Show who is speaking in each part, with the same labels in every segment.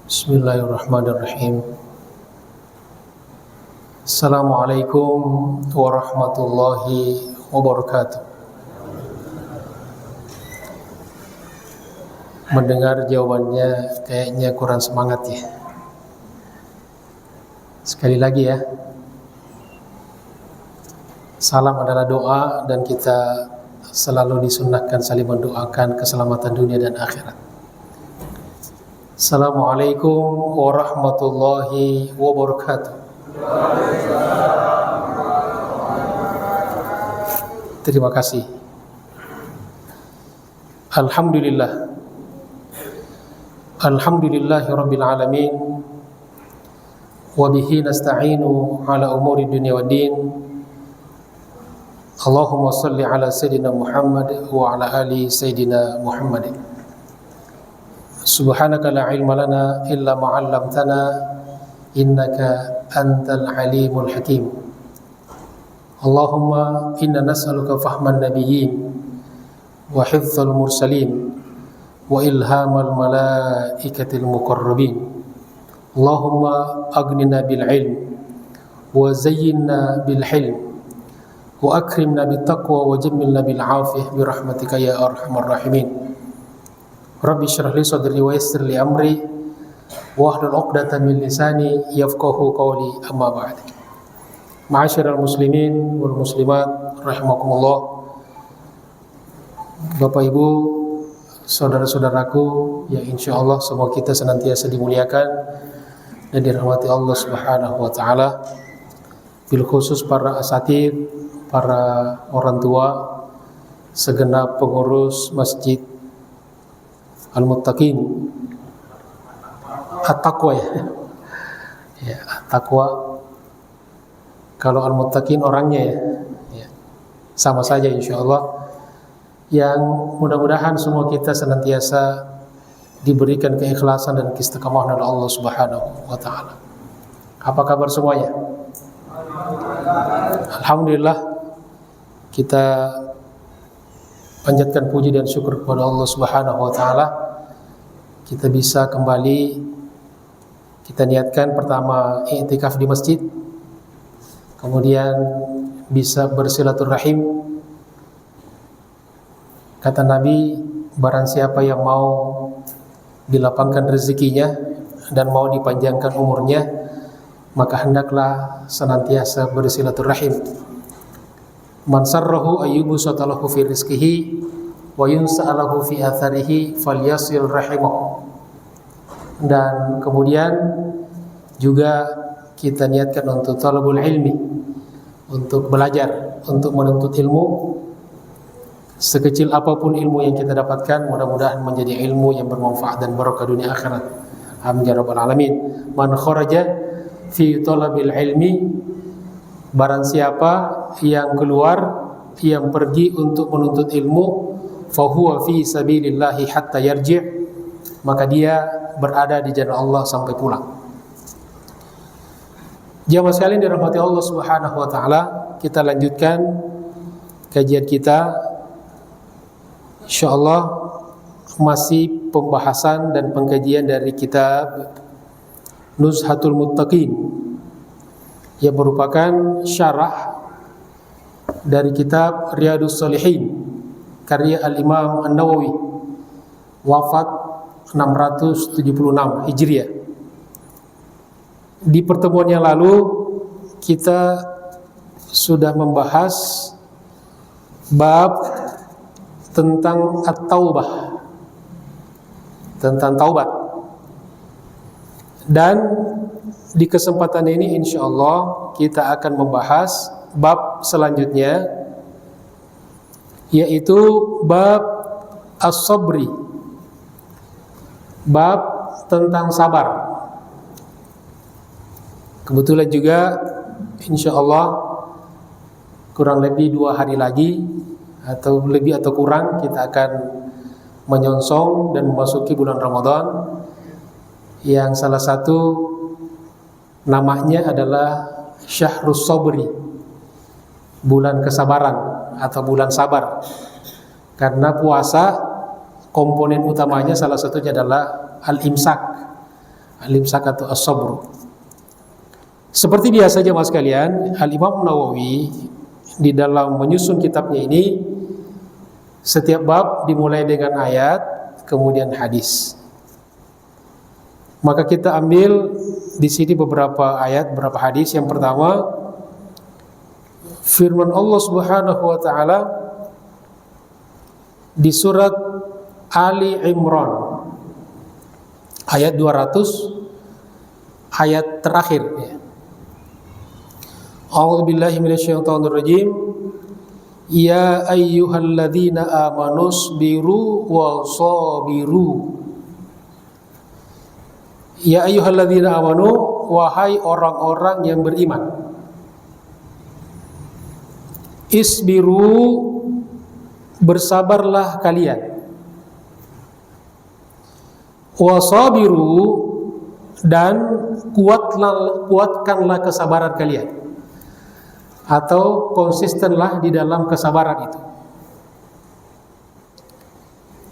Speaker 1: Bismillahirrahmanirrahim. Assalamualaikum warahmatullahi wabarakatuh. Mendengar jawabannya kayaknya kurang semangat ya. Sekali lagi ya. Salam adalah doa dan kita selalu disunnahkan saling mendoakan keselamatan dunia dan akhirat. Assalamualaikum warahmatullahi wabarakatuh. Terima kasih. Alhamdulillah. Alhamdulillahi rabbil alamin. Wa bihi nasta'inu ala umuri dunya waddin. Allahumma salli ala sayyidina Muhammad wa ala ali sayyidina Muhammad. Subhanaka la ilma lana illa ma 'allamtana innaka antal alimul hakim. Allahumma inna nas'aluka fahman nabiyyin wa hifdzal mursalin wa ilhamal malaikatil muqarrabin. Allahumma aghnina bil ilm wa zayyinna bil hilm wa akrimna bit taqwa wa jammilna bil 'afiyah bi rahmatika ya arhamar rahimin. Rabbi shrah li sadri wa yassir li amri wahlul 'uqdatam min lisani yafqahu qawli, amma ba'd. Ma'asyiral muslimin wal muslimat rahimakumullah. Bapak Ibu, saudara-saudaraku yang insyaallah semua kita senantiasa dimuliakan dan dirahmati Allah Subhanahu wa taala. Bil khusus para asatid, para orang tua, segenap pengurus Masjid Al-Muttaqin, At-Taqwa ya, At-Taqwa. Kalau Al-Muttaqin orangnya ya, sama saja insyaallah. Yang mudah-mudahan semua kita senantiasa diberikan keikhlasan dan keistiqomahan oleh Allah Subhanahu wa taala. Apa kabar semuanya? Alhamdulillah, kita panjatkan puji dan syukur kepada Allah Subhanahu wa taala. Kita bisa kembali, kita niatkan pertama i'tikaf di masjid, kemudian bisa bersilaturahim. Kata Nabi, barang siapa yang mau dilapangkan rezekinya dan mau dipanjangkan umurnya, maka hendaklah senantiasa bersilaturahim. Man sarrahu ayyubu satalahu fi rizqihi wa yunsa'alahu fi atharihi falyasil rahimahu. Dan kemudian juga kita niatkan untuk talabul ilmi, untuk belajar, untuk menuntut ilmu. Sekecil apapun ilmu yang kita dapatkan, mudah-mudahan menjadi ilmu yang bermanfaat dan barokah dunia akhirat. Amin ya rabbal alamin. Man kharaja fi talabil ilmi, barang siapa yang keluar, yang pergi untuk menuntut ilmu, fahuwa fi sabilillahi hatta yarji', maka dia berada di jalan Allah sampai pulang. Jamaah sekalian dirahmati Allah Subhanahu wa taala, kita lanjutkan kajian kita. Insyaallah masih pembahasan dan pengkajian dari kitab Nuzhatul Muttaqin, yang merupakan syarah dari kitab Riyadhus Shalihin karya Al-Imam An-Nawawi, wafat 676 Hijriah. Di pertemuan yang lalu kita sudah membahas bab tentang at-taubah, tentang taubat. Dan di kesempatan ini insyaallah kita akan membahas bab selanjutnya, yaitu bab as-sabri, bab tentang sabar. Kebetulan juga insyaallah kurang lebih 2 hari lagi, atau lebih atau kurang, kita akan menyongsong dan memasuki bulan Ramadan, yang salah satu namanya adalah Syahrus Sabri, bulan kesabaran atau bulan sabar. Karena puasa komponen utamanya salah satunya adalah al-imsak. Al-imsak atau as-sabr. Seperti biasa jemaah sekalian, Al-Imam Nawawi di dalam menyusun kitabnya ini, setiap bab dimulai dengan ayat, kemudian hadis. Maka kita ambil di sini beberapa ayat, beberapa hadis. Yang pertama, firman Allah Subhanahu wa taala di surat Ali Imran ayat 200, ayat terakhir ya. A'udzubillahi minasyaitonirrajim. Ya ayyuhalladzina amanu sabiru wa sabiru. Ya ayyuhalladzina amanu, wahai orang-orang yang beriman. Isbiru, bersabarlah kalian. Wasabiru, dan kuatkanlah kesabaran kalian, atau konsistenlah di dalam kesabaran itu.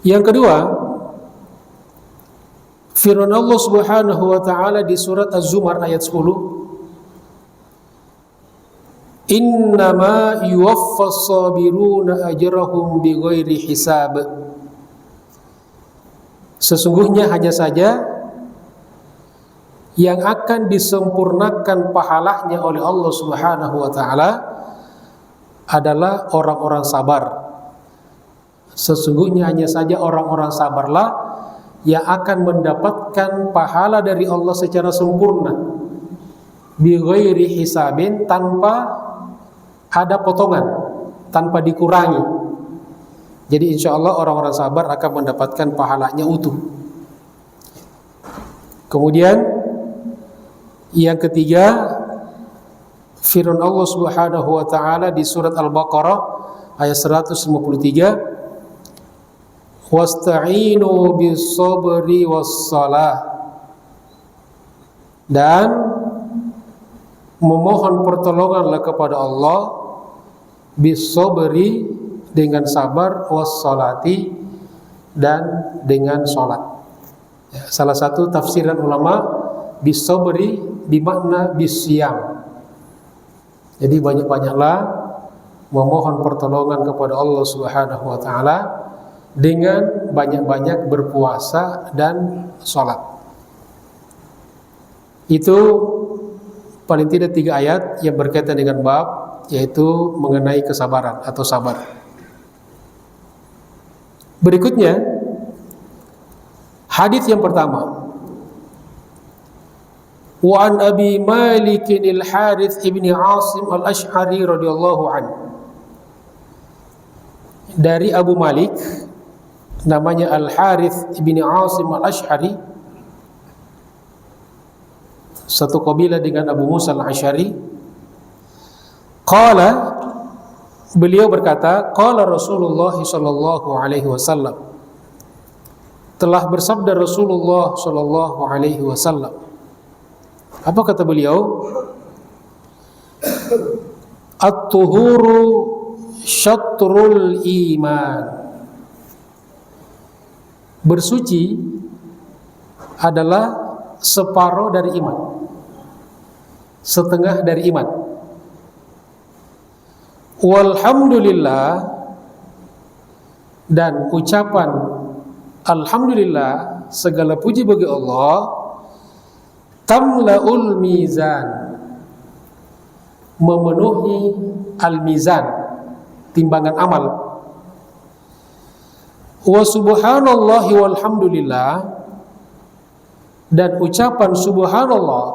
Speaker 1: Yang kedua, firman Allah Subhanahu wa taala di surat Az-Zumar ayat 10, innama yuwaffas sabiruna ajrahum bighairi hisab. Sesungguhnya hanya saja yang akan disempurnakan pahalanya oleh Allah Subhanahu wa taala adalah orang-orang sabar. Sesungguhnya hanya saja orang-orang sabarlah yang akan mendapatkan pahala dari Allah secara sempurna, bighairi hisabin, tanpa ada potongan, tanpa dikurangi. Jadi insya Allah orang-orang sabar akan mendapatkan pahalanya utuh. Kemudian yang ketiga, firman Allah Subhanahu wa taala di surat Al-Baqarah ayat 153, wasta'inu bis-sabri was-salah, dan memohon pertolonganlah kepada Allah bis-sabri, dengan sabar, was-salati, dan dengan salat. Ya, salah satu tafsiran ulama, bis-sabri bimakna bisyam. Jadi banyak-banyaklah memohon pertolongan kepada Allah Subhanahu wa taala dengan banyak-banyak berpuasa dan salat. Itu paling tidak 3 ayat yang berkaitan dengan bab, yaitu mengenai kesabaran atau sabar. Berikutnya, hadis yang pertama, wa an Abi Malik al-Harith ibni Asim al-Ash'ari radhiyallahu anhu. Dari Abu Malik, namanya Al-Harith ibni Asim al-Ash'ari, satu kabilah dengan Abu Musa al-Asy'ari. Qala, beliau berkata, qala Rasulullah sallallahu alaihi wasallam, telah bersabda Rasulullah sallallahu alaihi wasallam. Apa kata beliau? At-tuhuru syatrul iman. Bersuci adalah separuh dari iman, setengah dari iman. Walhamdulillah, dan ucapan alhamdulillah, segala puji bagi Allah, tamlaul mizan, memenuhi al-mizan, timbangan amal. Wa subhanallahi walhamdulillah, dan ucapan subhanallah,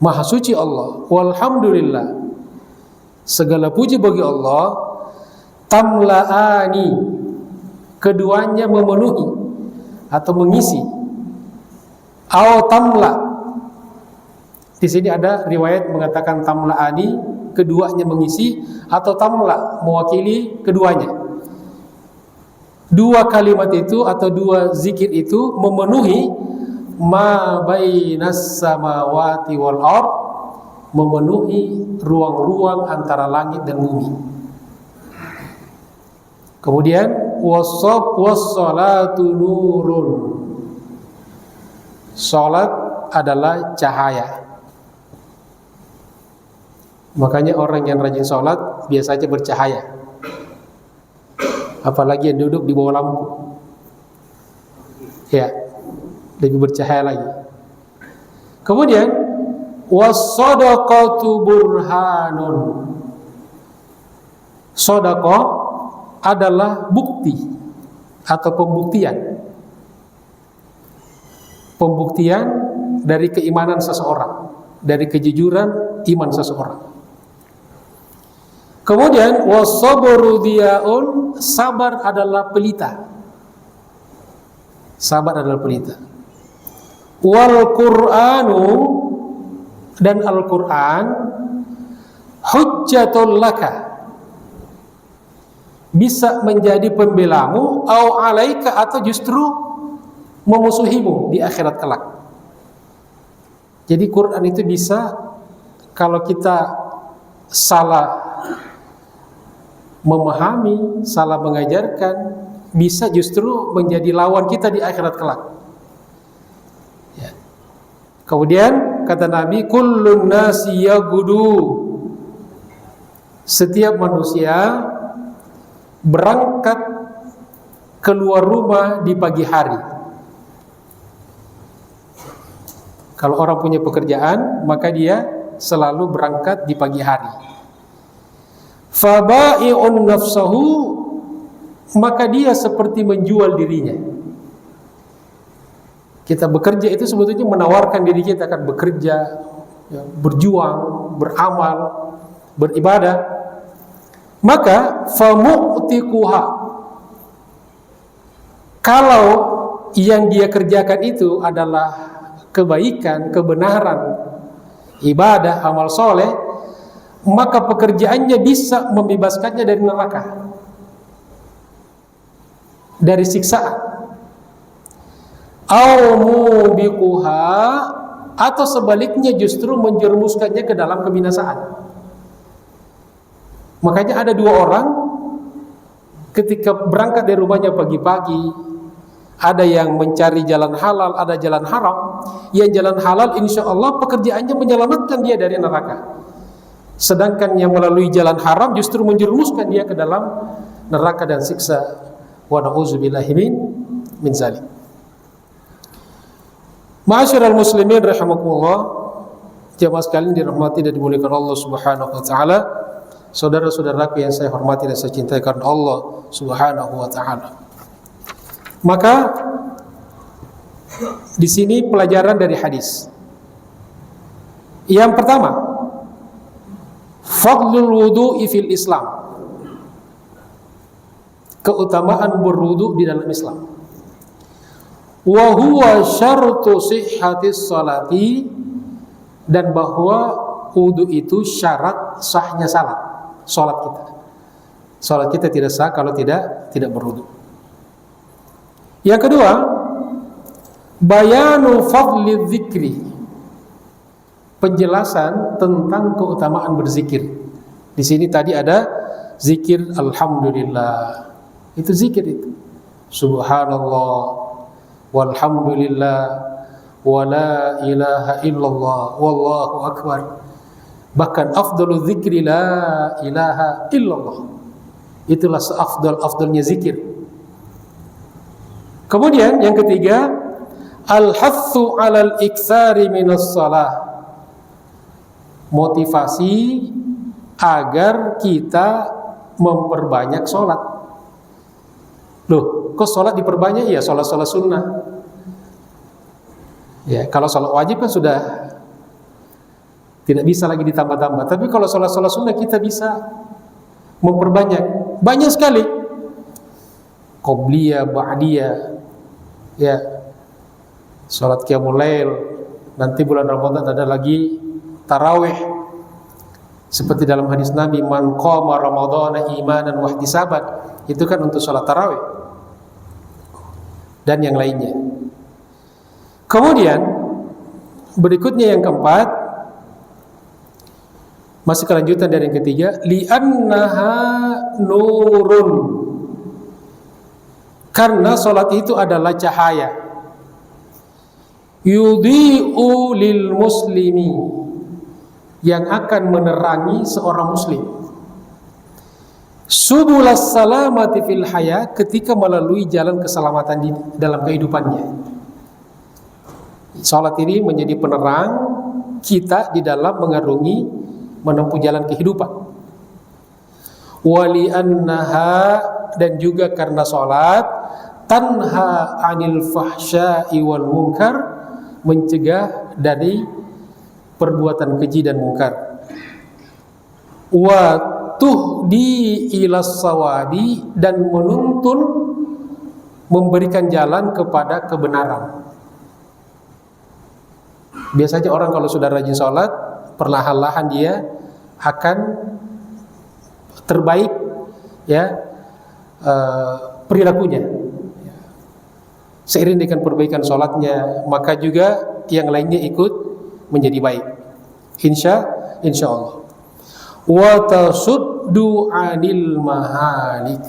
Speaker 1: maha suci Allah, walhamdulillah, segala puji bagi Allah, tamla'ani, keduanya memenuhi atau mengisi. Aw tamla, di sini ada riwayat mengatakan tamla'ani, keduanya mengisi, atau tamla, mewakili keduanya. Dua kalimat itu atau dua zikir itu memenuhi ma bainas samawati wal ard, memenuhi ruang-ruang antara langit dan bumi. Kemudian wassalatu nurun, Salat adalah cahaya. Makanya orang yang rajin salat biasanya bercahaya. Apalagi yang duduk di bawah lampu, ya, lebih bercahaya lagi. Kemudian was-shadaqatu burhanun. Sedekah adalah bukti atau pembuktian. Pembuktian dari keimanan seseorang, dari kejujuran iman seseorang. Kemudian was-sabru diyaun, sabar adalah pelita. Sabar adalah pelita. Wal Qur'anu, dan Al-Qur'an hujjatul laka, bisa menjadi pembelamu, au alaika, atau justru memusuhimu di akhirat kelak. Jadi Quran itu bisa, kalau kita salah memahami, salah mengajarkan, bisa justru menjadi lawan kita di akhirat kelak. Ya. Kemudian kata Nabi, kullun nasi yagudu, setiap manusia berangkat keluar rumah di pagi hari. Kalau orang punya pekerjaan, maka dia selalu berangkat di pagi hari. Fabai'un nafsahu, maka dia seperti menjual dirinya. Kita bekerja itu sebetulnya menawarkan diri kita akan bekerja, ya, berjuang, beramal, beribadah. Maka famu'tiquha, kalau yang dia kerjakan itu adalah kebaikan, kebenaran, ibadah, amal soleh, maka pekerjaannya bisa membebaskannya dari neraka, dari siksaan. Au mubiquha, atau sebaliknya justru menjerumuskannya ke dalam kebinasaan. Makanya ada dua orang ketika berangkat dari rumahnya pagi-pagi, ada yang mencari jalan halal, ada jalan haram. Yang jalan halal insya Allah pekerjaannya menyelamatkan dia dari neraka. Sedangkan yang melalui jalan haram justru menjerumuskan dia ke dalam neraka dan siksa. Wa na'udzubillahi min zalik. Ma'asyiral muslimin rahimakumullah, jemaah sekalian dirahmati dan dimuliakan Allah Subhanahu wa taala. Saudara-saudaraku yang saya hormati dan saya cintai karena Allah Subhanahu wa taala. Maka di sini pelajaran dari hadis. Yang pertama, fadlul wudu'i fil Islam. Keutamaan berwudu di dalam Islam. Wa huwa syartu sihhatis salati, dan bahwa wudu itu syarat sahnya salat kita. Salat kita tidak sah kalau tidak berwudu. Yang kedua, bayanu fadli dzikri, penjelasan tentang keutamaan berzikir. Di sini tadi ada zikir alhamdulillah. Itu zikir itu. Subhanallah walhamdulillah wala ilaha illallah wallahu akbar. Bahkan afdalu dzikri la ilaha illallah. Itulah seafdal-afdalnya zikir. Kemudian yang ketiga, al-hathu 'alal iktsari minas shalah. Motivasi agar kita memperbanyak sholat. Loh, kok sholat diperbanyak? Ya, sholat sunnah. Ya, kalau sholat wajib kan sudah tidak bisa lagi ditambah-tambah. Tapi kalau sholat sunnah kita bisa memperbanyak. Banyak sekali. Qobliyah, ba'diyah, ya, sholat qiyamul lail. Nanti bulan Ramadan ada lagi tarawih. Seperti dalam hadis Nabi, man qama ramadhana imanan wa ihtisaban. Itu kan untuk sholat tarawih. Dan yang lainnya. Kemudian berikutnya yang keempat, masih kelanjutan dari yang ketiga, li'annaha nurun, karena sholat itu adalah cahaya. yudhi'u lil muslimi, yang akan menerangi seorang muslim, subulas salamati fil haya, ketika melalui jalan keselamatan di dalam kehidupannya. Salat ini menjadi penerang kita di dalam mengarungi menempuh jalan kehidupan. Wali annaha, dan juga karena salat tanha anil fahsya'i wal munkar, mencegah dari perbuatan keji dan mungkar. Wa tuhdi ilas sawabi, dan menuntun, memberikan jalan kepada kebenaran. Biasanya orang kalau sudah rajin sholat, perlahan-lahan dia akan terbaik ya perilakunya. Seiring dengan perbaikan sholatnya, maka juga yang lainnya ikut menjadi baik. Insya Allah. Wa tasuddu 'anil mahalik.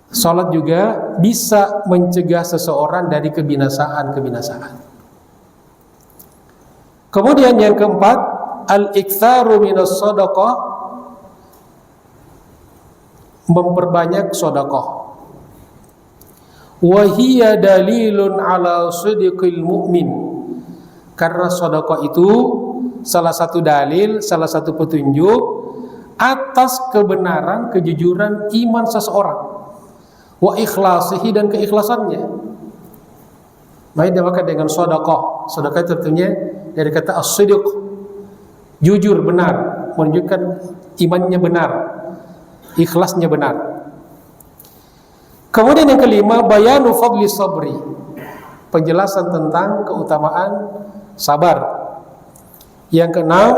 Speaker 1: Salat juga bisa mencegah seseorang dari kebinasaan. Kemudian yang keempat, al-iktsaru minas shadaqah, memperbanyak sedekah. Wa hiya dalilun ala sidqil mu'min, karena sedekah itu salah satu dalil, salah satu petunjuk atas kebenaran, kejujuran iman seseorang, wa ikhlasihi, dan keikhlasannya. Maka dinamakan dengan sedekah. Sedekah tentunya dari kata as-sidq, jujur, benar, menunjukkan imannya benar, ikhlasnya benar. Kemudian yang kelima, bayanu fadli sabri, penjelasan tentang keutamaan sabar. Yang keenam,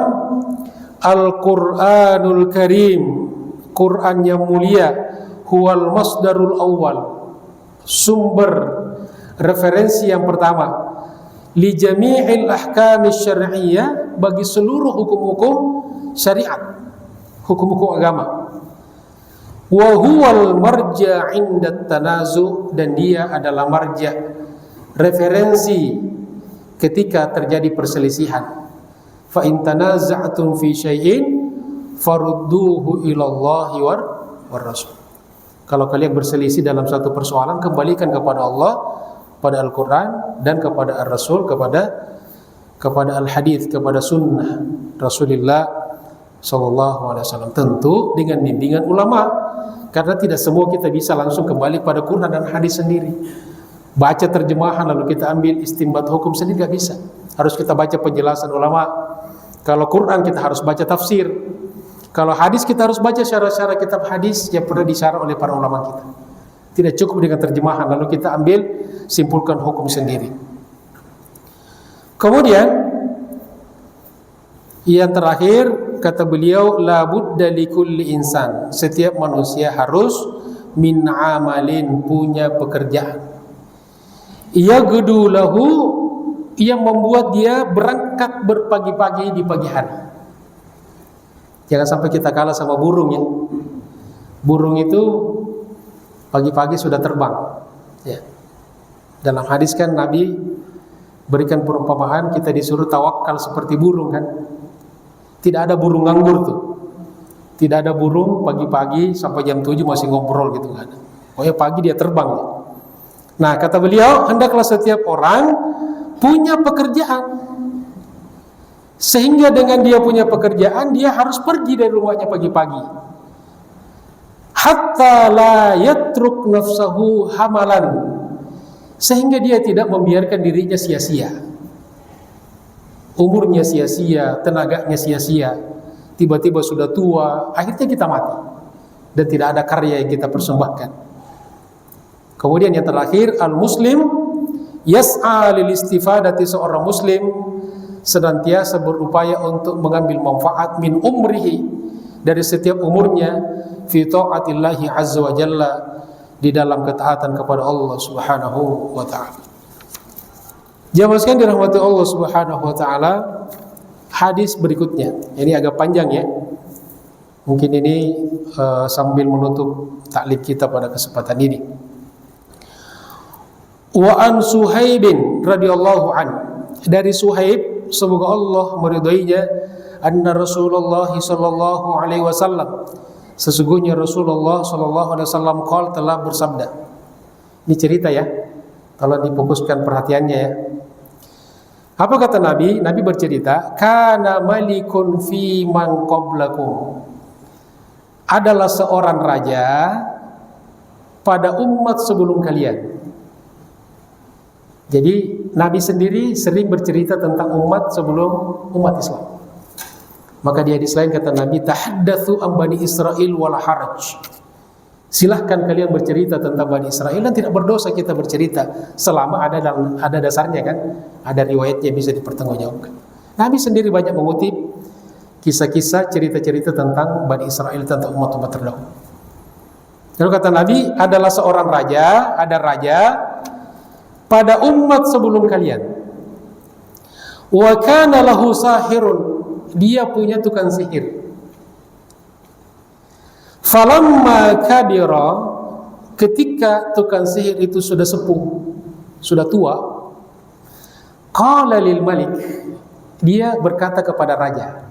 Speaker 1: Al-Qur'anul Karim, Quran yang mulia, huwal masdarul awal, sumber referensi yang pertama, li jami'il ahkami syar'iyyah, bagi seluruh hukum-hukum syariat, hukum-hukum agama. Wa huwal marja' 'inda tanazu', dan dia adalah marja', referensi ketika terjadi perselisihan. Fa in tanaza'tum fi syai'in farudduhu ila Allahi war rasul. Kalau kalian berselisih dalam satu persoalan, kembalikan kepada Allah, pada Al-Quran, dan kepada Ar-Rasul, kepada Al-Hadith, kepada Sunnah Rasulullah SAW. Tentu dengan bimbingan ulama, karena tidak semua kita bisa langsung kembali pada Quran dan Hadis sendiri. Baca terjemahan lalu kita ambil istinbat hukum sendiri nggak bisa. Harus kita baca penjelasan ulama. Kalau Quran kita harus baca tafsir. Kalau hadis kita harus baca syarah-syarah kitab hadis yang pernah disyarah oleh para ulama kita. Tidak cukup dengan terjemahan lalu kita ambil simpulkan hukum sendiri. Kemudian yang terakhir, kata beliau, la budda likulli insan, setiap manusia harus min amalin, punya pekerjaan, yaghdu lahu, yang membuat dia berangkat berpagi-pagi di pagi hari. Jangan sampai kita kalah sama burung ya. Burung itu pagi-pagi sudah terbang ya. Dalam hadis kan Nabi berikan perumpamaan, kita disuruh tawakal seperti burung kan. Tidak ada burung nganggur tuh. Tidak ada burung pagi-pagi sampai jam 7 masih ngobrol gitu kan. Pokoknya pagi dia terbang ya. Nah, kata beliau, hendaklah setiap orang punya pekerjaan, sehingga dengan dia punya pekerjaan, dia harus pergi dari rumahnya pagi-pagi, hatta la yatruk nafsahu hamalan, sehingga dia tidak membiarkan dirinya sia-sia, umurnya sia-sia, tenaganya sia-sia, tiba-tiba sudah tua, akhirnya kita mati dan tidak ada karya yang kita persembahkan. Kemudian yang terakhir, al-muslim yas'a lil istifadati, seorang muslim senantiasa berupaya untuk mengambil manfaat min umrihi, dari setiap umurnya, fi ta'atillahi azza wa jalla, di dalam ketaatan kepada Allah Subhanahu wa taala. Jamaah sekalian dirahmati Allah Subhanahu wa taala, hadis berikutnya ini agak panjang ya. Mungkin ini sambil menutup taklid kita pada kesempatan ini. Wa an Suhaibin radhiyallahu an, dari Suhaib semoga Allah meridainya, anna Rasulullah sallallahu alaihi wasallam, sesungguhnya Rasulullah sallallahu alaihi wasallam qala, telah bersabda. Ini cerita ya, kalau difokuskan perhatiannya ya. Apa kata Nabi? Nabi bercerita, kana malikun fi man qablakum, adalah seorang raja pada umat sebelum kalian. Jadi Nabi sendiri sering bercerita tentang umat sebelum umat Islam. Maka di hadis lain kata Nabi, tahaddatsu an bani Israil wala haraj. Silahkan kalian bercerita tentang Bani Israel dan tidak berdosa kita bercerita selama ada dasarnya kan, ada riwayatnya bisa dipertanggungjawabkan. Nabi sendiri banyak mengutip kisah-kisah, cerita-cerita tentang Bani Israel, tentang umat-umat terdahulu. Lalu kata Nabi, adalah seorang raja, ada raja pada umat sebelum kalian. Wa kana lahu sahirun, dia punya tukang sihir. Falamma kabira, ketika tukang sihir itu sudah sepuh, sudah tua, qala lil malik, dia berkata kepada raja,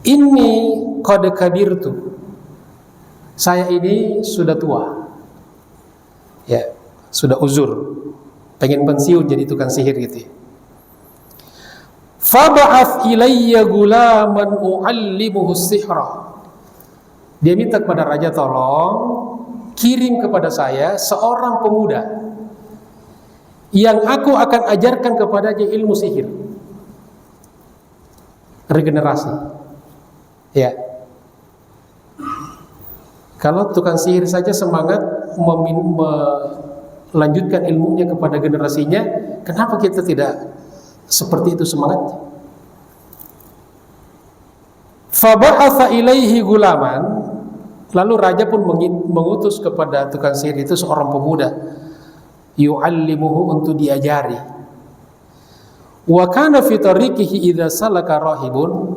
Speaker 1: inni qad kabirtu, saya ini sudah tua, ya, sudah uzur, pengen pensiun jadi tukang sihir gitu. Fab'ath ilayya gulaman u'allimuhu sihra, dia minta kepada raja, tolong kirim kepada saya seorang pemuda yang aku akan ajarkan kepadanya ilmu sihir, regenerasi. Ya, kalau tukang sihir saja semangat melanjutkan ilmunya kepada generasinya, kenapa kita tidak seperti itu semangatnya? Faba'atha ilaihi gulaman, lalu raja pun mengutus kepada tukang sihir itu seorang pemuda, yu'allimuhu, untuk diajari. Wa kana fi tariqihi idza salaka rahibun,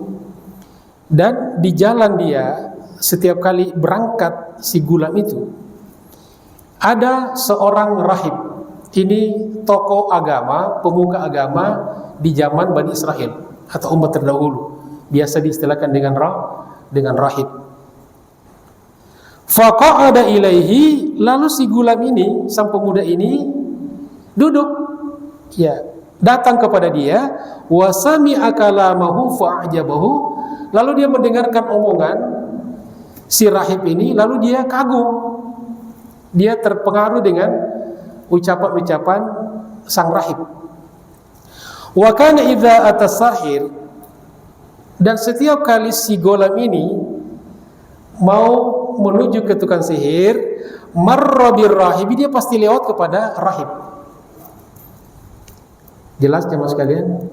Speaker 1: dan di jalan dia setiap kali berangkat si gulam itu ada seorang rahib. Ini tokoh agama, pemuka agama di zaman Bani Israel atau umat terdahulu, biasa diistilahkan dengan rahib. Faqa'ada ilaihi, lalu si gulam ini, sang pemuda ini duduk, ya, datang kepada dia, wa sami'a kalamahu fa'ajabahu, lalu dia mendengarkan omongan si rahib ini, lalu dia kagum, dia terpengaruh dengan ucapan-ucapan sang rahib. Wa kana idza atasahir, dan setiap kali si gulam ini mau menuju ke tukang sihir, marra birrahibi, dia pasti lewat kepada rahib. Jelas jemaah sekalian?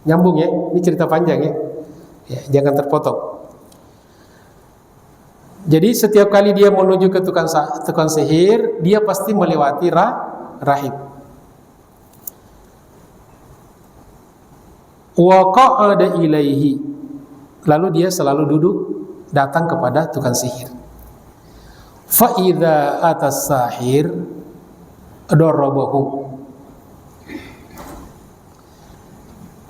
Speaker 1: Nyambung ya? Ini cerita panjang ya? Ya, jangan terpotong. Jadi setiap kali dia menuju ke tukang sihir, dia pasti melewati rahib. Wa qa'ada ilaihi, lalu dia selalu duduk datang kepada tukang sihir. Fa idza atas sahir darabahu,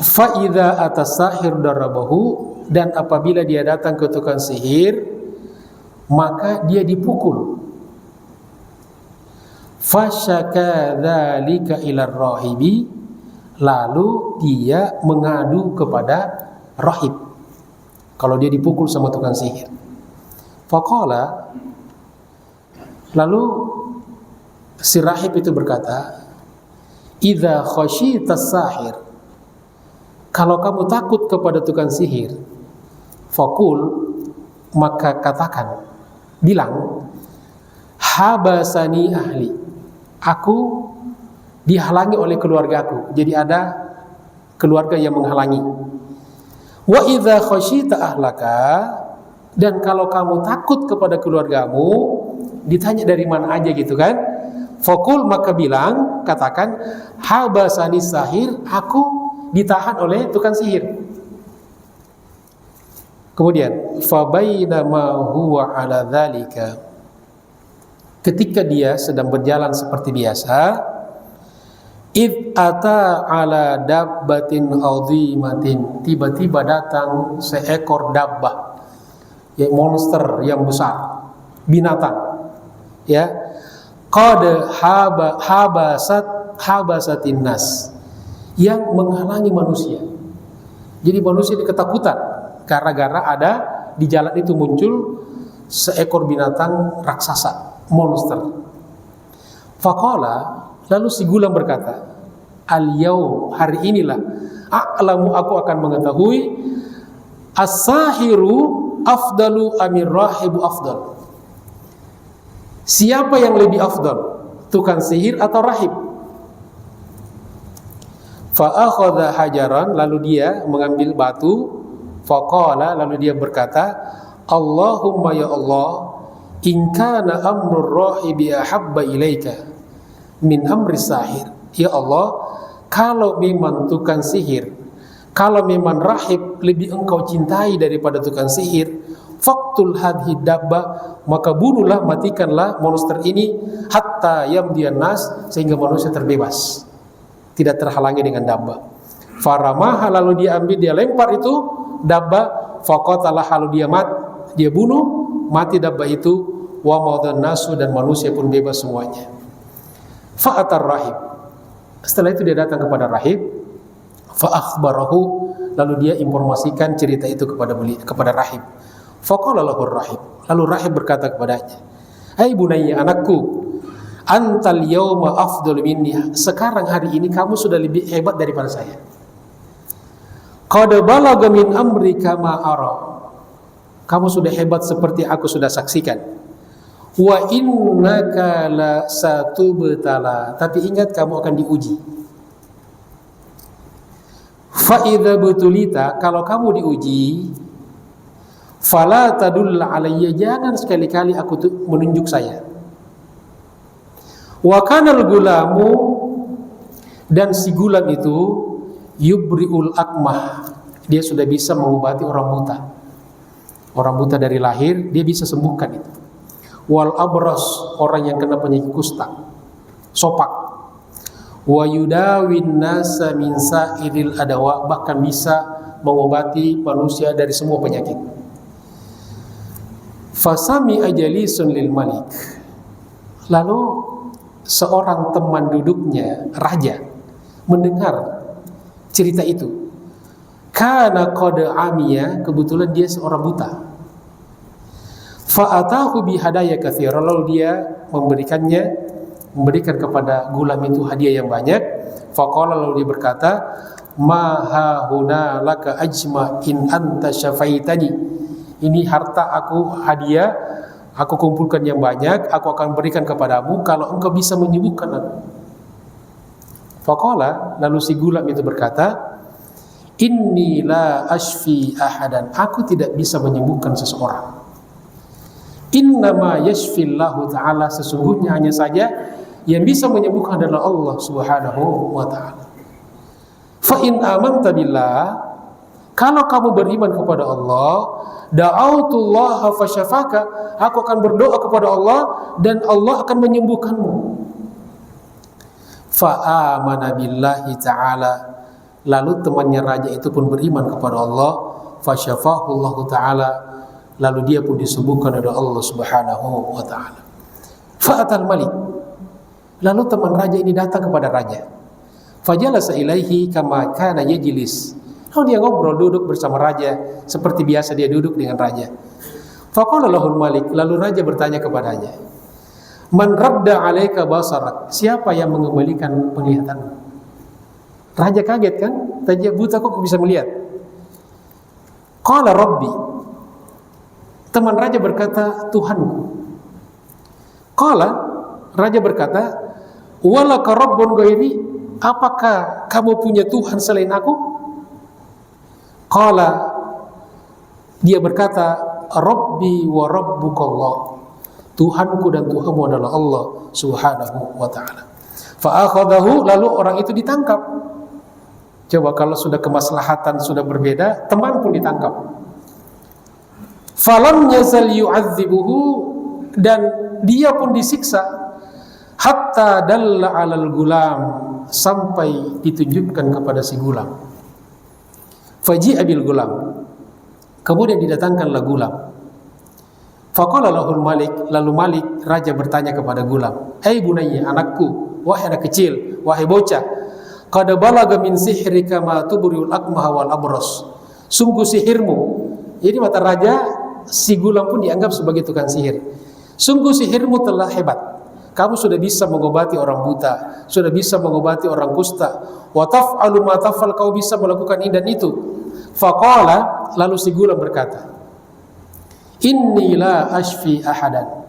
Speaker 1: fa idza atas sahir darabahu, dan apabila dia datang ke tukang sihir maka dia dipukul. Fasyaka dzalika ila rahibi, lalu dia mengadu kepada rahib kalau dia dipukul sama tukang sihir. Faqala, lalu si rahib itu berkata, idza khasyita sahir, kalau kamu takut kepada tukang sihir, faqul, maka katakan, bilang, habasani ahli, aku dihalangi oleh keluargaku. Jadi ada keluarga yang menghalangi. Wa idza khasyita ahlaka, dan kalau kamu takut kepada keluargamu, ditanya dari mana aja gitu kan, faqul, maka bilang, katakan, habasani sahir, aku ditahan oleh tukang sihir. Kemudian fabainama huwa ala dzalika, ketika dia sedang berjalan seperti biasa, id ata ala dabbatin azimatin, tiba-tiba datang seekor dabbah, ya, monster yang besar, binatang, ya, qad habasatin nas, yang menghalangi manusia. Jadi manusia ketakutan gara-gara ada di jalan itu muncul seekor binatang raksasa, monster. Faqala, lalu si gulam berkata, al-yaum, hari inilah, a'lamu, aku akan mengetahui, as-sahiru afdalu amir rahibu afdal. Siapa yang lebih afdal, tukang sihir atau rahib? Fa'akhadha hajaran, lalu dia mengambil batu. Faqala, lalu dia berkata, Allahumma ya Allah, in kana amrul rahibi ahabba ilaika min amri sahir. Ya Allah, kalau memang tukang sihir, kalau memang rahib lebih engkau cintai daripada tukang sihir, faqtul hadhi dabba, maka bunuhlah, matikanlah monster ini, hatta yamdiyan nas, sehingga manusia terbebas, tidak terhalangi dengan dabba. Faramaha, lalu dia ambil, dia lempar itu dabba. Faqatalah, lalu dia bunuh, mati dabba itu. Wa madan nasu, dan manusia pun bebas semuanya. Fa'atar rahib, setelah itu dia datang kepada rahib. Fa'akhbarahu, lalu dia informasikan cerita itu kepada rahib. Faqala lahu rahib, lalu rahib berkata kepadanya, hai bunayya, anakku, antal yawma afdal minni, sekarang hari ini kamu sudah lebih hebat daripada saya. Qad balagha min amrika ma ara, kamu sudah hebat seperti aku sudah saksikan. Wa innaka la satubtala, tapi ingat kamu akan diuji. Fa idza butulita, kalau kamu diuji, fala tadulla alayya, jangan sekali-kali aku menunjuk saya. Wa kanal gulamu, dan si gulam itu, yubriul akmah, dia sudah bisa mengobati orang buta. Orang buta dari lahir dia bisa sembuhkan itu. Wal abras, orang yang kena penyakit kusta, sopak. Wa yudawin nasa min sa'iril adawa, bahkan bisa mengobati manusia dari semua penyakit. Fasami ajalisun lil malik, lalu seorang teman duduknya raja mendengar cerita itu. Kana qad amiya, kebetulan dia seorang buta. Fa'atahu bi hadaya katsira, lalu dia memberikan kepada gulam itu hadiah yang banyak. Faqala, lalu dia berkata, ma hauna laka ajma in anta syafaitani, ini harta aku, hadiah aku kumpulkan yang banyak, aku akan berikan kepadamu kalau engkau bisa menyembuhkan aku. Faqala, lalu si gulam itu berkata, inni la ashfi ahadan, aku tidak bisa menyembuhkan seseorang. Innama yashfillahu ta'ala, sesungguhnya hanya saja yang bisa menyembuhkan adalah Allah subhanahu wa ta'ala. Fa in amanta billah, kalau kamu beriman kepada Allah, da'autullaha fasyafaka, aku akan berdoa kepada Allah dan Allah akan menyembuhkanmu. Fa'amana billahi ta'ala, lalu temannya raja itu pun beriman kepada Allah. Fasyafahullahu ta'ala, lalu dia pun disembuhkan oleh Allah subhanahu wa ta'ala. Fa'atal malik, lalu teman raja ini datang kepada raja. Fajalasa ilaihi kama kana yajlis, lalu dia ngobrol, duduk bersama raja seperti biasa dia duduk dengan raja. Faqala lahul malik, lalu raja bertanya kepadanya, man radda alaika basarak, siapa yang mengembalikan penglihatanmu? Raja kaget kan, tadi buta kok bisa melihat. Qala rabbi, teman raja berkata, Tuhanku. Qala, raja berkata, walaka rabbun ghairi, apakah kamu punya Tuhan selain aku? Qala, dia berkata, rabbi wa rabbukallah, Tuhanku dan Tuhanmu adalah Allah subhanahu wa ta'ala. Fa'akhadahu, lalu orang itu ditangkap. Coba kalau sudah kemaslahatan sudah berbeda, teman pun ditangkap. Falam yazal yu'adzibuhu dan dia pun disiksa hatta dalla 'alal gulam, sampai ditunjukkan kepada si gulam. Faji'a bil gulam, kemudian didatangkanlah gulam. Faqala lahul malik, lalu Malik raja bertanya kepada gulam, "Hai bunayya, anakku, wahai anak kecil, wahai bocah, qad balaga min sihrika ma tubriul akmaha wal abras." Sungguh sihirmu. Jadi mata raja, si gulam pun dianggap sebagai tukang sihir. Sungguh sihirmu telah hebat. Kamu sudah bisa mengobati orang buta, sudah bisa mengobati orang kusta. Wa taf'alu ma taf'al, kau bisa melakukan ini dan itu. Faqala, lalu si gulam berkata, "Inni la ashfi ahadan."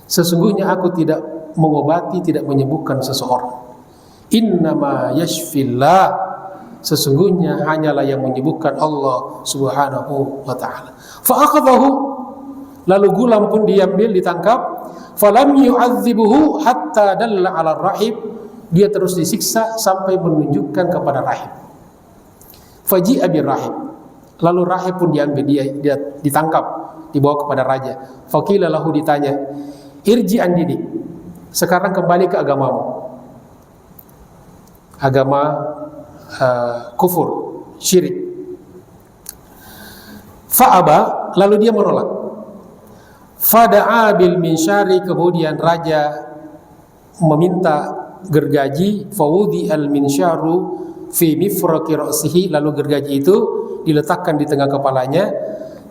Speaker 1: Sesungguhnya aku tidak mengobati, tidak menyembuhkan seseorang. Innama yashfillah, sesungguhnya hanyalah yang menyembuhkan Allah Subhanahu wa ta'ala. Fa akhadhahu, lalu gulam pun diambil, ditangkap. Falam yu'adzibuhu hatta dalla 'ala rahib, dia terus disiksa sampai menunjukkan kepada rahib. Faji'a bir rahib, lalu rahib pun diambil, dia ditangkap, dibawa kepada raja. Faqila lahu, ditanya, "Irji an dinik, sekarang kembali ke agamamu." Agama kufur, syirik. Fa'aba, lalu dia menolak. Fada'a bil minsyari, kemudian raja meminta gergaji. Fawudi al minsyaru fi mifraqi ra'sihi, lalu gergaji itu diletakkan di tengah kepalanya.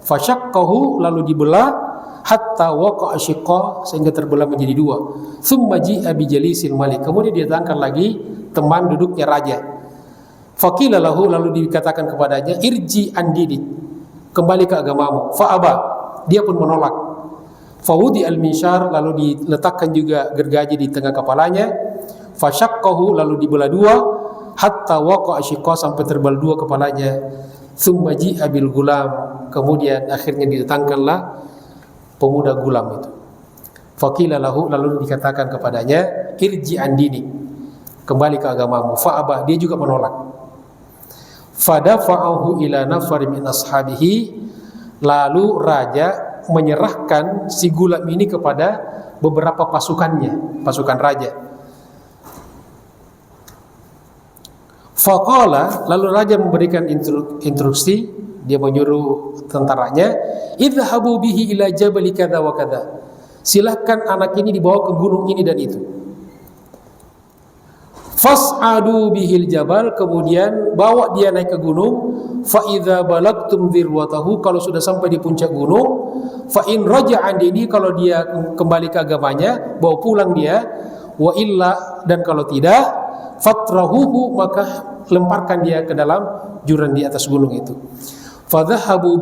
Speaker 1: Fasyaqqahu, lalu dibelah. Hatta waqa'a syiqqa, sehingga terbelah menjadi dua. Tsumma ji'a bi jalisil malik, kemudian didatangkan lagi teman duduknya raja. Faqila lahu, lalu dikatakan kepadanya, "Irji an dinik, kembali ke agamamu." Fa'aba, dia pun menolak. Fawudi al-minsyar, lalu diletakkan juga gergaji di tengah kepalanya. Fasyaqqahu, lalu dibelah dua. Hatta waqa'a syiqqa, sampai terbelah dua kepalanya. Tsumma ji'a bil gulam, kemudian akhirnya didatangkanlah pemuda gulam itu. Faqila lahu, lalu dikatakan kepadanya, "Irji an dinik, kembali ke agamamu." Fa'abah, dia juga menolak. Fadafa'ahu ila nafar min ashabihi, lalu raja menyerahkan si gulam ini kepada beberapa pasukannya, pasukan raja. Faqala, lalu raja memberikan instruksi, dia menyuruh tentaranya, "Idhabu bihi ila jabali kadza wa kadza." Silahkan anak ini dibawa ke gunung ini dan itu. Fas'adu bihil jabal, kemudian bawa dia naik ke gunung. Fa idza balagtum dzirwatahu, kalau sudah sampai di puncak gunung. Fa in raja'an dini, kalau dia kembali ke agamanya, bawa pulang dia. Wa illa, dan kalau tidak, fatrahuhu, maka lemparkan dia ke dalam jurang di atas gunung itu. Fadhahabu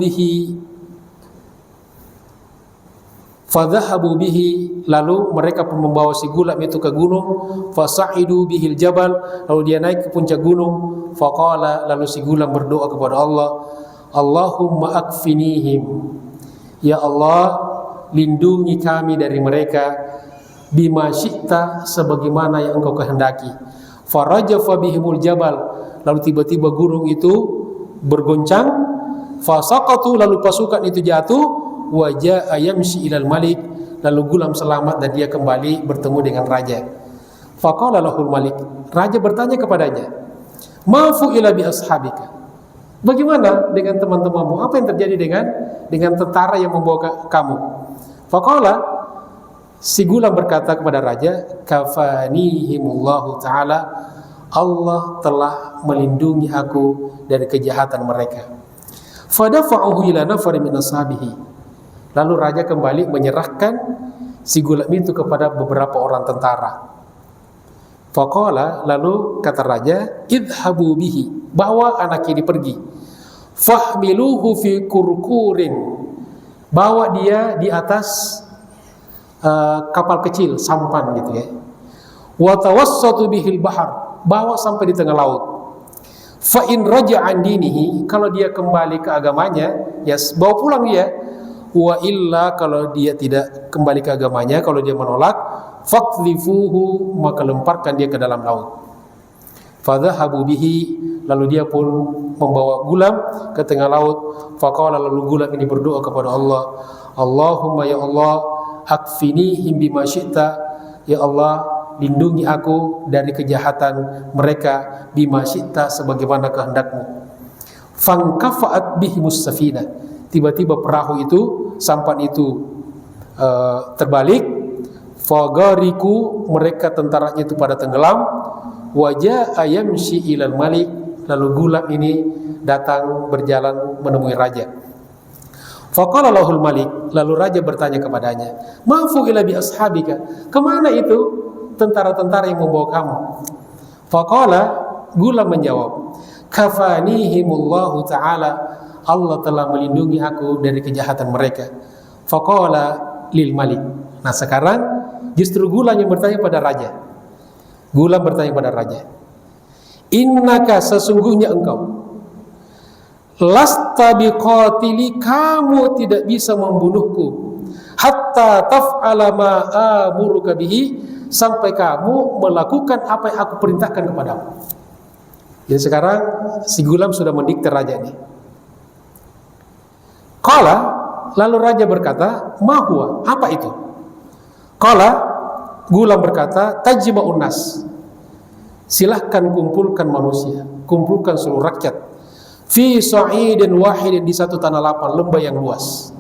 Speaker 1: bihi, lalu mereka pun membawa si gulam itu ke gunung. Fasa'idu bihil jabal, lalu dia naik ke puncak gunung. Faqala, lalu si gulam berdoa kepada Allah, "Allahumma akfinihim, ya Allah, lindungi kami dari mereka, bima syi'ta, sebagaimana yang engkau kehendaki." Farajafa bihimul jabal, lalu tiba-tiba gunung itu bergoncang. Fasaqatu, lalu pasukan itu jatuh. Wajah yamshi ilal malik, lalu gulam selamat dan dia kembali bertemu dengan raja. Faqala lahul malik, raja bertanya kepadanya, "Ma fu'ila bi ashabika?" Bagaimana dengan teman-temanmu? Apa yang terjadi dengan tentara yang membawa kamu? Faqala, si gulam berkata kepada raja, "Kafanihimullahu ta'ala." Allah telah melindungi aku dari kejahatan mereka. Fadafa'uhu ila nafar min ashabihi. Lalu raja kembali menyerahkan si gulam itu kepada beberapa orang tentara. Faqala, lalu kata raja, "Idhabu bihi," bawa anak ini pergi. Fahmiluhu fi kurkurin, bawa dia di atas kapal kecil, sampan gitu ya. Wa tawassatu bihil bahar, bawa sampai di tengah laut. Fa in raja'an dinihi, kalau dia kembali ke agamanya, ya bawa pulang dia. Wa illa, kalau dia tidak kembali ke agamanya, kalau dia menolak, faqdhifuhu, maka lemparkan dia ke dalam laut. Fadhahabu bihi, lalu dia pun membawa gulam ke tengah laut. Faqala, lalu gulam ini berdoa kepada Allah, "Allahumma ya Allah, akfinihim bima syi'ta, ya Allah lindungi aku dari kejahatan mereka bima syi'ta, sebagaimana kehendakmu. Fangkafa'at bihimus safina, tiba-tiba perahu itu, sampan itu terbalik. Fagariku, mereka tentaranya itu pada tenggelam. Wajah ayamshi ilal malik, lalu Gulam ini datang berjalan menemui raja. Faqala lahul malik, lalu raja bertanya kepadanya, "Mafu ila bi ashabika?" Kemana itu tentara-tentara yang membawa kamu? Faqala, Gulam menjawab, "Kafanihimullahu ta'ala, Allah telah melindungi aku dari kejahatan mereka." Faqala lil malik. Nah sekarang justru Gulam yang bertanya pada raja. Gulam bertanya pada raja, "Innaka, sesungguhnya engkau, lasta biqatili, kamu tidak bisa membunuhku, hatta taf'ala ma amuruka bihi, sampai kamu melakukan apa yang aku perintahkan kepadamu." Jadi sekarang si Gulam sudah mendikte raja ini. Qala, lalu raja berkata, "Ma huwa?" Apa itu? Qala, Gulam berkata, "Tajma'un nas." Silahkan kumpulkan manusia, kumpulkan seluruh rakyat, fi sa'idin wahidin, di satu tanah lapang, lembah yang luas.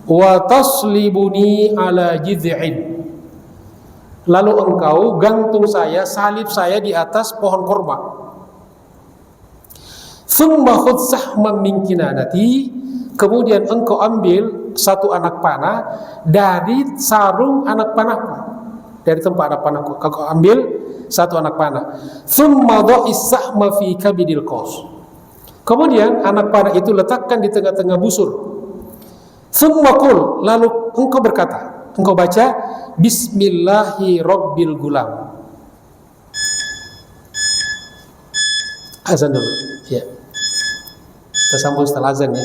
Speaker 1: Wa taslibuni ala jid'in, lalu engkau gantung saya, salib saya di atas pohon korma. Thumma khudh sahman min kinanati, kemudian engkau ambil satu anak panah dari sarung anak panahku, dari tempat anak panahku, engkau ambil satu anak panah. Thumma dha'is sahma fi kabidil qaus, kemudian anak panah itu letakkan di tengah-tengah busur. Thumma qul, lalu engkau berkata, engkau baca, Bismillahi Rabbil Gulam. Azan dulu, ya. Kita sambung setelah azan ya.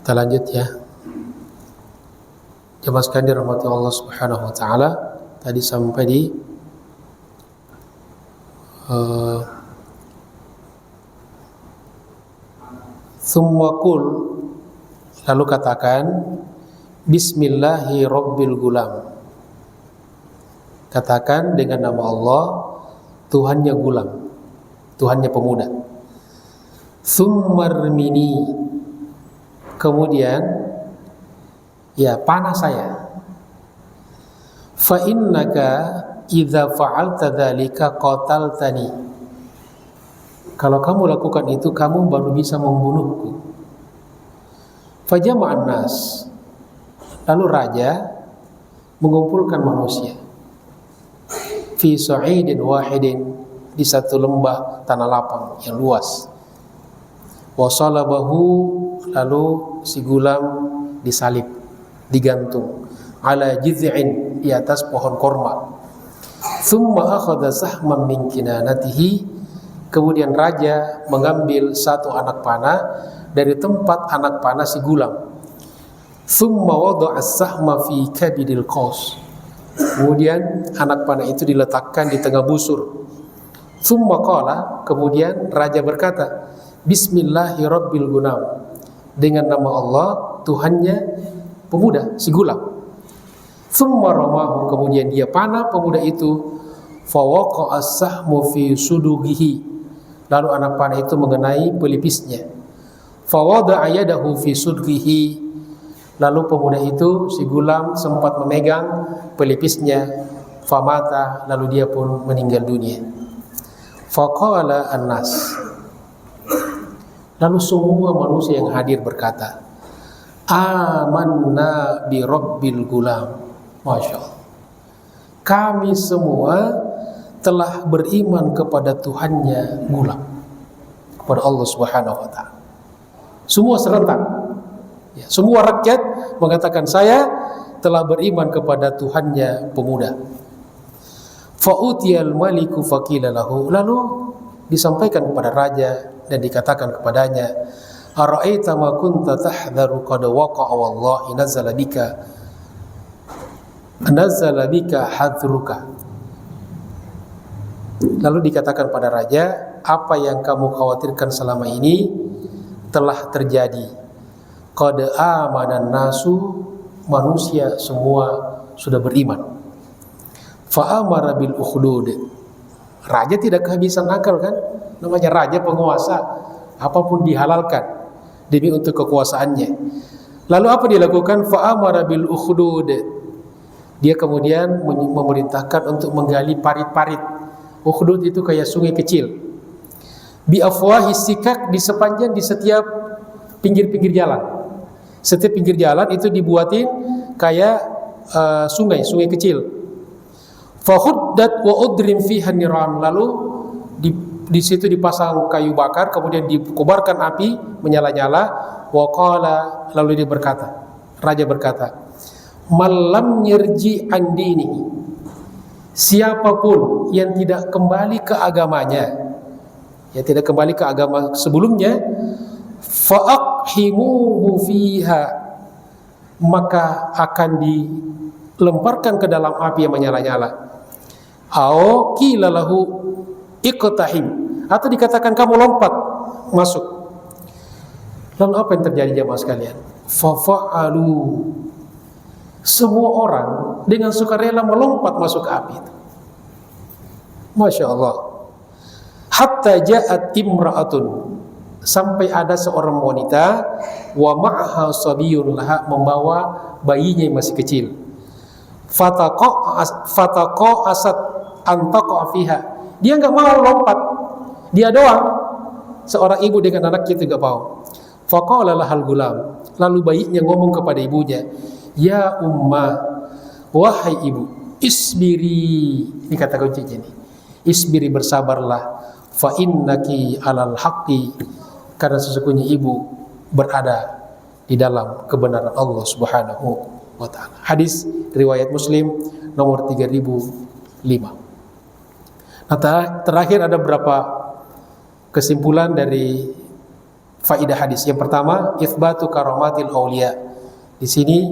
Speaker 1: Kita lanjut ya. Jemaah sekalian dirahmati Allah Subhanahu wa taala, tadi sampai di Tsumma qul, lalu katakan Bismillahi Rabbil Gulam. Katakan dengan nama Allah, Tuhannya gulam, Tuhannya pemuda. Tsummarmini, kemudian ya panah saya. Fa innaka idza fa'alta dzalika qataltani. Kalau kamu lakukan itu, kamu baru bisa membunuhku. Fajama'an nas, lalu raja mengumpulkan manusia fi sa'idin wahidin, di satu lembah tanah lapang yang luas. Wa salabahu, lalu si gulam disalib, digantung ala jiz'in, di atas pohon korma. Tsumma akhadha sahman min kinanatihi, kemudian raja mengambil satu anak panah dari tempat anak panah si gulam. Tsumma wada'a as-sahma fi kabidil qaus, kemudian anak panah itu diletakkan di tengah busur. Tsumma qala, kemudian raja berkata, Bismillahi Rabbil Gulam, dengan nama Allah, Tuhannya pemuda, si gulam. Tsumma ramahu, kemudian dia panah pemuda itu. Fawaqa as-sahmu fi sudughihi, lalu anak panah itu mengenai pelipisnya. Fawada'a yadahu fi sudghihi, lalu pemuda itu, si gulam, sempat memegang pelipisnya. Famata, lalu dia pun meninggal dunia. Faqala an-nas, lalu semua manusia yang hadir berkata, Amanna bi Rabbil Gulam. Masya Allah, kami semua telah beriman kepada Tuhannya gulam, kepada Allah Subhanahu wa ta'ala. Semua serentak ya, semua rakyat mengatakan, saya telah beriman kepada Tuhannya pemuda. Fa'utiyal maliku faqila lahu, lalu disampaikan kepada raja dan dikatakan kepadanya, Ara'aita ma kunta tahdharu qad waqa'a wallahi nazala bika hadruka. Lalu dikatakan pada raja, apa yang kamu khawatirkan selama ini telah terjadi. Qad amanan nasu, manusia semua sudah beriman. Fa amara bil ukhdud, raja tidak kehabisan akal kan, namanya raja penguasa, apapun dihalalkan demi untuk kekuasaannya. Lalu apa dilakukan? Fa amara bil ukhdud, dia kemudian memerintahkan untuk menggali parit-parit. Ukhdud itu kayak sungai kecil. Bi afwahis sikak, di sepanjang, di setiap pinggir-pinggir jalan. Setiap pinggir jalan itu dibuatin kayak sungai kecil. Fahuddat wa udrim fiha niran, lalu di situ dipasang kayu bakar, kemudian dikobarkan api menyala-nyala. Wa qala, lalu dia berkata, raja berkata, Malam nyerji andini, siapapun yang tidak kembali ke agamanya, ya tidak kembali ke agama sebelumnya, fa'aqhimuhu fiha, maka akan dilemparkan ke dalam api yang menyala-nyala. Au qila lahu iqtahim, atau dikatakan kamu lompat masuk. Lalu apa yang terjadi jemaah sekalian? Fafa'alu, semua orang dengan sukarela melompat masuk ke api itu. Masya Allah. Hatta ja'at imra'atun, sampai ada seorang wanita, wa ma'aha sabiyun laha, membawa bayinya yang masih kecil. Fataqa asad antaqa fiha, dia enggak mau lompat, dia doang, seorang ibu dengan anaknya itu enggak mau. Faqala lahal gulam, lalu bayinya ngomong kepada ibunya, Ya ummah, wahai ibu, isbiri, ini kata kunci ini, isbiri, bersabarlah, fa innaki alal haqqi, karena sesungguhnya ibu berada di dalam kebenaran Allah Subhanahu wa ta'ala. Hadis riwayat Muslim nomor 3005. Nah, terakhir ada beberapa kesimpulan dari faidah hadis. Yang pertama, itsbatu karamatil auliya. Di sini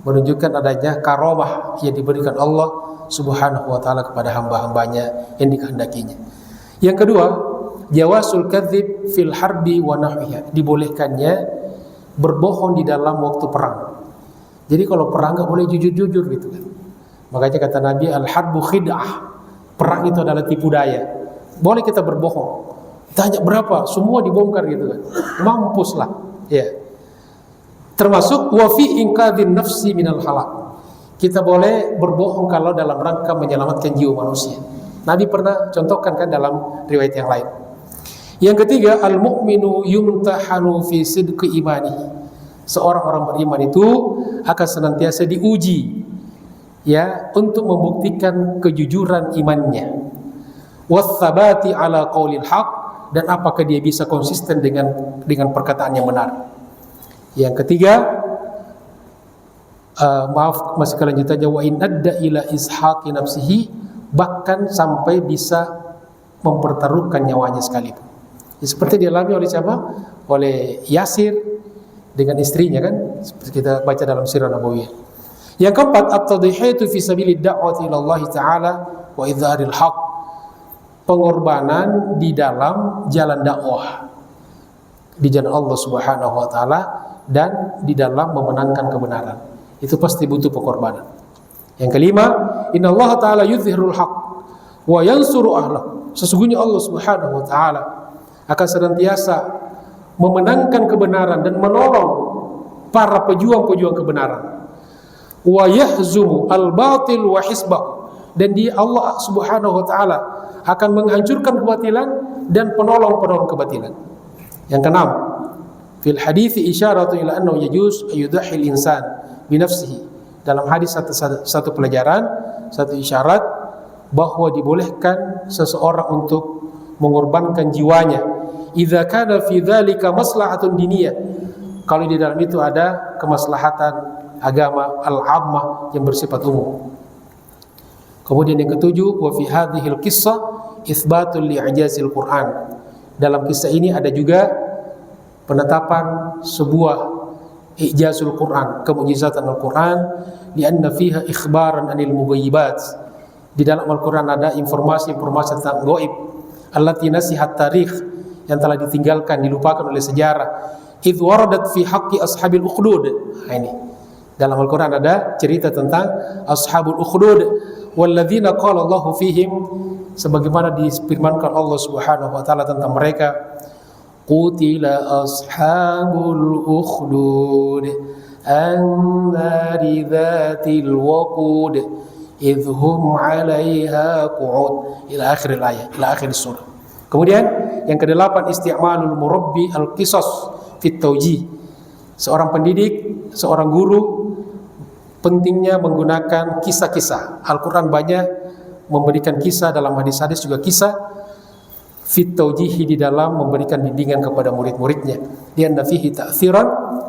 Speaker 1: menunjukkan adanya karomah yang diberikan Allah Subhanahu wa taala kepada hamba-hambanya yang dikehendakinya. Yang kedua, jawasul kadzib fil harbi wa nahwiha, dibolehkannya berbohong di dalam waktu perang. Jadi kalau perang enggak boleh jujur-jujur gitu kan. Makanya kata Nabi, al-harbu khid'ah, perang itu adalah tipu daya. Boleh kita berbohong. Tanya berapa, semua dibongkar gitu kan. Mampuslah. Ya. Termasuk wa fi inqadhin nafsi minal halak. Kita boleh berbohong kalau dalam rangka menyelamatkan jiwa manusia. Nabi pernah contohkan kan dalam riwayat yang lain. Yang ketiga, al-mu'minu yumtahanu fi sidqi imanihi. Seorang orang beriman itu akan senantiasa diuji, ya, untuk membuktikan kejujuran imannya. Watsabati ala qaulil haq, dan apakah dia bisa konsisten dengan perkataan yang benar. Yang ketiga, masih kelanjutannya, wa in adda ila ishaqi nafsihi, bahkan sampai bisa mempertaruhkan nyawanya sekalipun. Ya, seperti dialami oleh siapa? Oleh Yasir dengan istrinya kan, seperti kita baca dalam sirah Nabawiyah. Yang keempat, at-tadhiyatu fi sabilid da'wati ila Allah taala wa idharil haq, pengorbanan di dalam jalan dakwah, di jalan Allah Subhanahu wa taala, dan di dalam memenangkan kebenaran. Itu pasti butuh pengorbanan. Yang kelima, innallaha ta'ala yudhhirul haq wa yansuru ahlahu, sesungguhnya Allah Subhanahu wa taala akan senantiasa memenangkan kebenaran dan menolong para pejuang-pejuang kebenaran. Wa yahzumu al-batil wa hisbah, dan dia Allah Subhanahu wa taala akan menghancurkan kebatilan dan penolong-penolong kebatilan. Yang keenam, fil hadits isyaratu ila annahu yajuz ayudahil insan bi nafsihi. Dalam hadis satu pelajaran, satu isyarat bahwa dibolehkan seseorang untuk mengorbankan jiwanya idza kana fi dzalika maslahatun diniyah, kalau di dalam itu ada kemaslahatan agama al-ammah yang bersifat umum. Kemudian yang ketujuh, wa fi hadhil qissah itsbatul li'jazil Qur'an. Dalam kisah ini ada juga penetapan sebuah i'jazul Qur'an, kemukjizatan Al-Qur'an, lianna fiha ikhbaran anil mughayyibat. Di dalam Al-Qur'an ada informasi-informasi tentang gaib, allati nasihat tarikh, yang telah ditinggalkan, dilupakan oleh sejarah. Idh waradat fi haqqi ashabil ukhdud. Nah, ini dalam Al-Quran ada cerita tentang ashabul ukhdud, walladzina qala Allahu fihim, sebagaimana difirmankan Allah Subhanahu wa taala tentang mereka, qutila ashabul ukhdud annari dzatil waqud idhum 'alaiha qu'ud, ila akhir ayat, ila akhir surah. Kemudian yang kedelapan, isti'malul murabbi al-qisas fit tawjih. Seorang pendidik, seorang guru, pentingnya menggunakan kisah-kisah. Al-Quran banyak memberikan kisah, dalam hadis-hadis juga kisah. Fit tawjihi, di dalam memberikan bimbingan kepada murid-muridnya. Lianna fihi ta'thiran,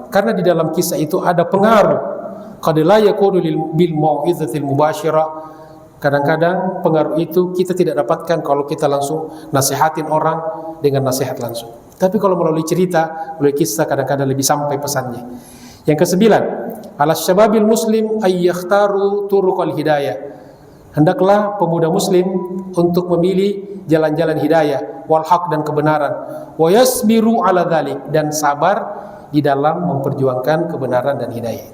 Speaker 1: karena di dalam kisah itu ada pengaruh. Qad la yakunu bil mau'izatil mubashirah. Kadang-kadang pengaruh itu kita tidak dapatkan kalau kita langsung nasihatin orang dengan nasihat langsung. Tapi kalau melalui cerita, melalui kisah, kadang-kadang lebih sampai pesannya. Yang kesembilan, ala syababil muslim ay yakhtaru turuqal hidayah. Hendaklah pemuda muslim untuk memilih jalan-jalan hidayah, wal haq, dan kebenaran. Wa yasbiru ala dzalik, dan sabar di dalam memperjuangkan kebenaran dan hidayah.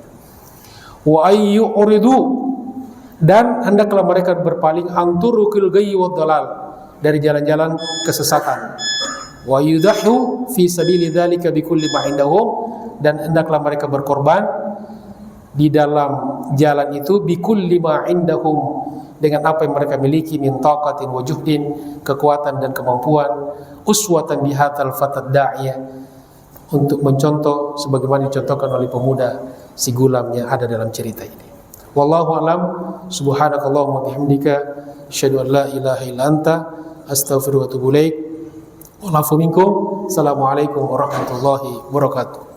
Speaker 1: Wa ayyuridu, dan hendaklah mereka berpaling anturukil ghayyi wad dalal, dari jalan-jalan kesesatan. Wa yudahu fi sabili dzalika bikulli ma indahum, dan hendaklah mereka berkorban di dalam jalan itu bikulli ma indahum, dengan apa yang mereka miliki, min taqatin wa juhdin, kekuatan dan kemampuan, uswatan bihatal fatad da'iyah, untuk mencontoh sebagaimana dicontohkan oleh pemuda si gulam yang ada dalam cerita ini. Wallahu a'lam. Subhanakallahumma bihamdika asyhadu an la ilaha illa anta astaghfiruka wa atubu ilaik. Wal afu minkum. Assalamualaikum warahmatullahi wabarakatuh.